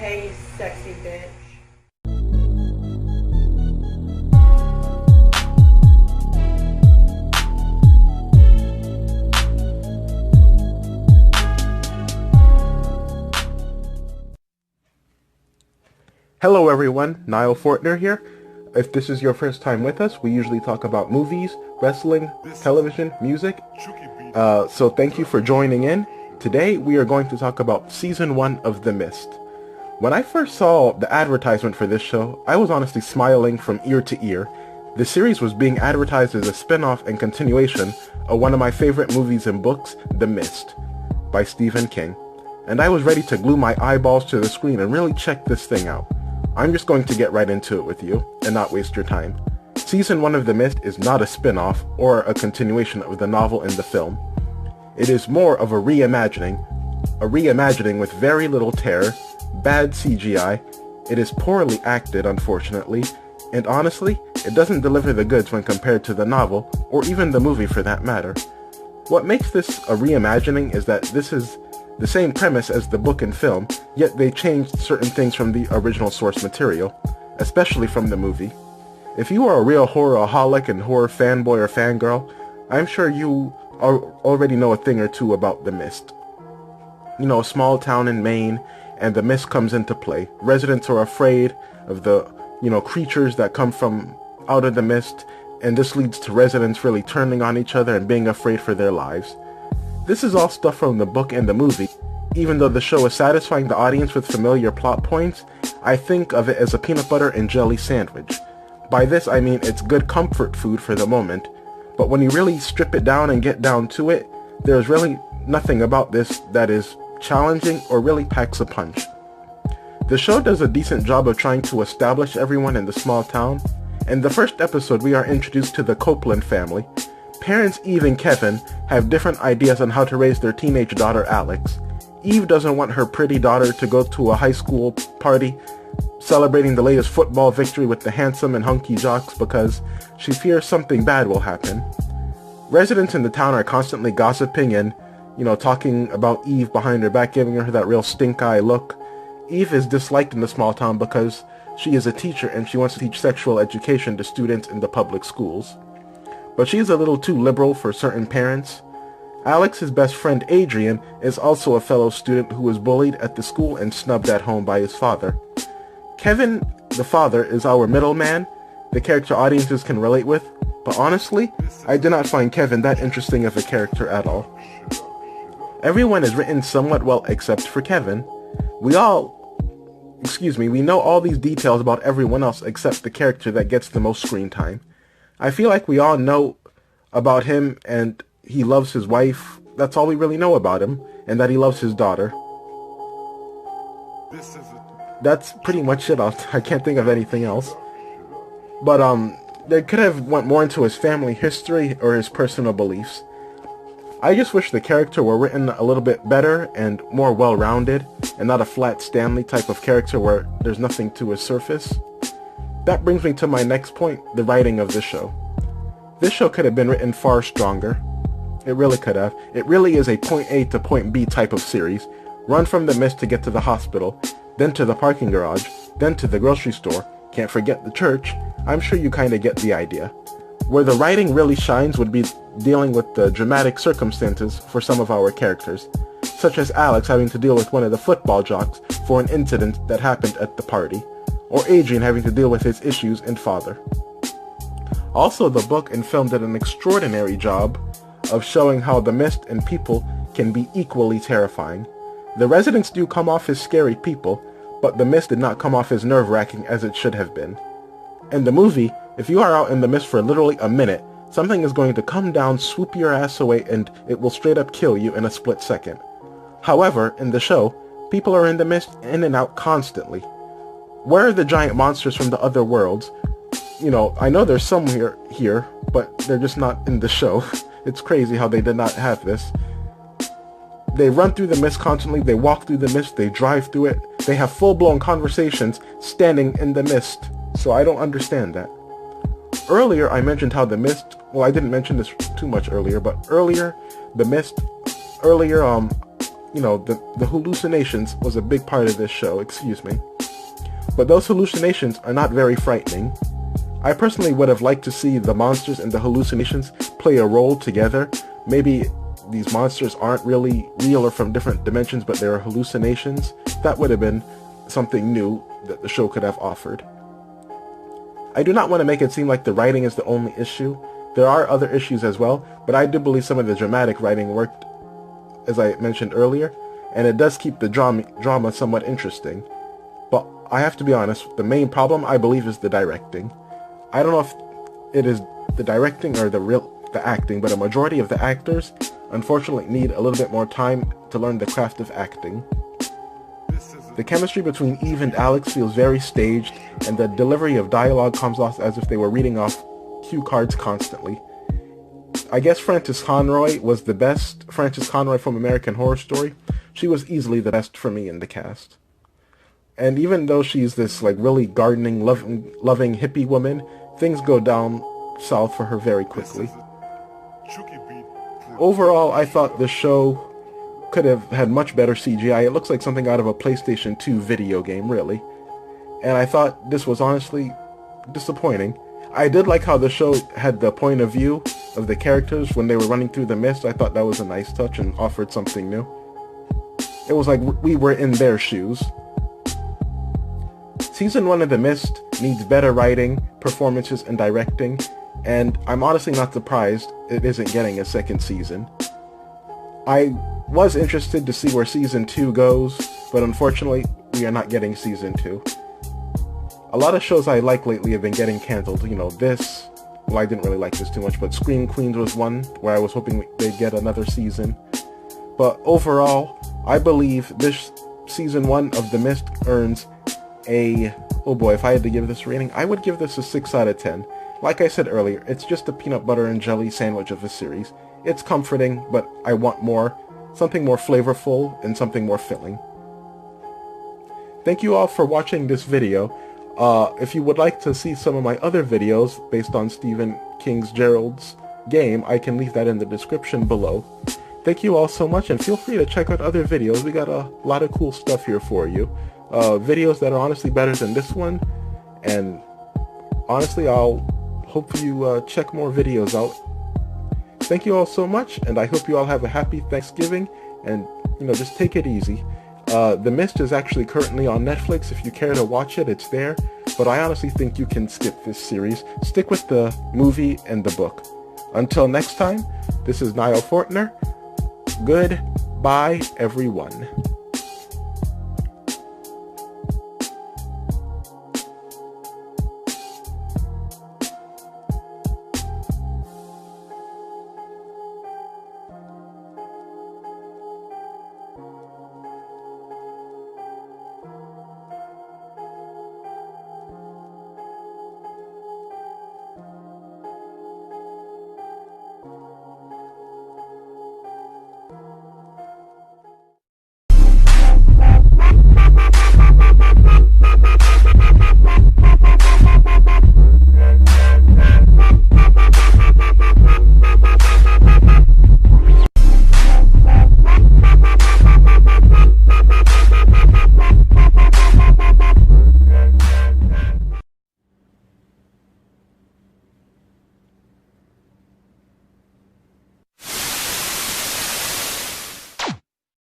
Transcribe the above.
Hey, sexy bitch. Hello everyone, Niall Fortner here. If this is your first time with us, we usually talk about movies, wrestling, television, music. So thank you for joining in. Today we are going to talk about Season 1 of The Mist. When I first saw the advertisement for this show, I was honestly smiling from ear to ear. The series was being advertised as a spin-off and continuation of one of my favorite movies and books, The Mist, by Stephen King. And I was ready to glue my eyeballs to the screen and really check this thing out. I'm just going to get right into it with you, and not waste your time. Season 1 of The Mist is not a spin-off or a continuation of the novel and the film. It is more of a reimagining with very little terror, bad CGI, it is poorly acted unfortunately, and honestly, it doesn't deliver the goods when compared to the novel, or even the movie for that matter. What makes this a reimagining is that this is the same premise as the book and film, yet they changed certain things from the original source material, especially from the movie. If you are a real horroraholic and horror fanboy or fangirl, I'm sure you already know a thing or two about The Mist. You know, a small town in Maine, and the mist comes into play. Residents are afraid of the, creatures that come from out of the mist, and this leads to residents really turning on each other and being afraid for their lives. This is all stuff from the book and the movie. Even though the show is satisfying the audience with familiar plot points, I think of it as a peanut butter and jelly sandwich. By this I mean it's good comfort food for the moment, but when you really strip it down and get down to it, there's really nothing about this that is challenging or really packs a punch. The show does a decent job of trying to establish everyone in the small town. In the first episode we are introduced to the Copeland family. Parents Eve and Kevin have different ideas on how to raise their teenage daughter Alex. Eve doesn't want her pretty daughter to go to a high school party celebrating the latest football victory with the handsome and hunky jocks because she fears something bad will happen. Residents in the town are constantly gossiping and, talking about Eve behind her back, giving her that real stink-eye look. Eve is disliked in the small town because she is a teacher and she wants to teach sexual education to students in the public schools. But she's a little too liberal for certain parents. Alex's best friend Adrian is also a fellow student who was bullied at the school and snubbed at home by his father. Kevin, the father, is our middleman, the character audiences can relate with, but honestly, I did not find Kevin that interesting of a character at all. Everyone is written somewhat well except for Kevin. We know all these details about everyone else except the character that gets the most screen time. I feel like we all know about him and he loves his wife. That's all we really know about him, and that he loves his daughter. That's pretty much it. I can't think of anything else. But they could have went more into his family history or his personal beliefs. I just wish the character were written a little bit better and more well-rounded, and not a flat Stanley type of character where there's nothing to his surface. That brings me to my next point, the writing of this show. This show could have been written far stronger. It really could have. It really is a point A to point B type of series. Run from the mist to get to the hospital, then to the parking garage, then to the grocery store, can't forget the church. I'm sure you kinda get the idea. Where the writing really shines would be dealing with the dramatic circumstances for some of our characters, such as Alex having to deal with one of the football jocks for an incident that happened at the party, or Adrian having to deal with his issues and father. Also, the book and film did an extraordinary job of showing how the mist and people can be equally terrifying. The residents do come off as scary people, but the mist did not come off as nerve-wracking as it should have been. In the movie, if you are out in the mist for literally a minute, something is going to come down, swoop your ass away, and it will straight up kill you in a split second. However, in the show, people are in the mist in and out constantly. Where are the giant monsters from the other worlds? I know there's some here, but they're just not in the show. It's crazy how they did not have this. They run through the mist constantly, they walk through the mist, they drive through it, they have full-blown conversations standing in the mist, so I don't understand that. Earlier I mentioned how the mist, well I didn't mention this too much earlier, but earlier the hallucinations was a big part of this show, excuse me. But those hallucinations are not very frightening. I personally would have liked to see the monsters and the hallucinations play a role together. Maybe these monsters aren't really real or from different dimensions, but they're hallucinations. That would have been something new that the show could have offered. I do not want to make it seem like the writing is the only issue. There are other issues as well, but I do believe some of the dramatic writing worked, as I mentioned earlier, and it does keep the drama somewhat interesting. But I have to be honest, the main problem, I believe, is the directing. I don't know if it is the directing or the acting, but a majority of the actors, unfortunately, need a little bit more time to learn the craft of acting. The chemistry between Eve and Alex feels very staged, and the delivery of dialogue comes off as if they were reading off cue cards constantly. I guess Frances Conroy was the best. Frances Conroy from American Horror Story. She was easily the best for me in the cast. And even though she's this really gardening, loving hippie woman, things go down south for her very quickly. Overall, I thought the show could have had much better CGI. It looks like something out of a PlayStation 2 video game, really. And I thought this was honestly disappointing. I did like how the show had the point of view of the characters when they were running through the mist. I thought that was a nice touch and offered something new. It was like we were in their shoes. Season 1 of The Mist needs better writing, performances, and directing, and I'm honestly not surprised it isn't getting a second season. I was interested to see where Season 2 goes, but unfortunately, we are not getting Season 2. A lot of shows I like lately have been getting cancelled. I didn't really like this too much, but Scream Queens was one where I was hoping they'd get another season. But overall, I believe this Season 1 of The Mist earns if I had to give this a rating, I would give this a 6 out of 10. Like I said earlier, it's just a peanut butter and jelly sandwich of a series. It's comforting, but I want more, something more flavorful and something more filling. Thank you all for watching this video. If you would like to see some of my other videos based on Stephen King's Gerald's Game, I can leave that in the description below. Thank you all so much, and feel free to check out other videos. We got a lot of cool stuff here for you. Videos that are honestly better than this one, and honestly, I'll hope you check more videos out. Thank you all so much, and I hope you all have a happy Thanksgiving, and just take it easy. The Mist is actually currently on Netflix. If you care to watch it, it's there, but I honestly think you can skip this series. Stick with the movie and the book. Until next time, this is Niall Fortner. Goodbye, everyone.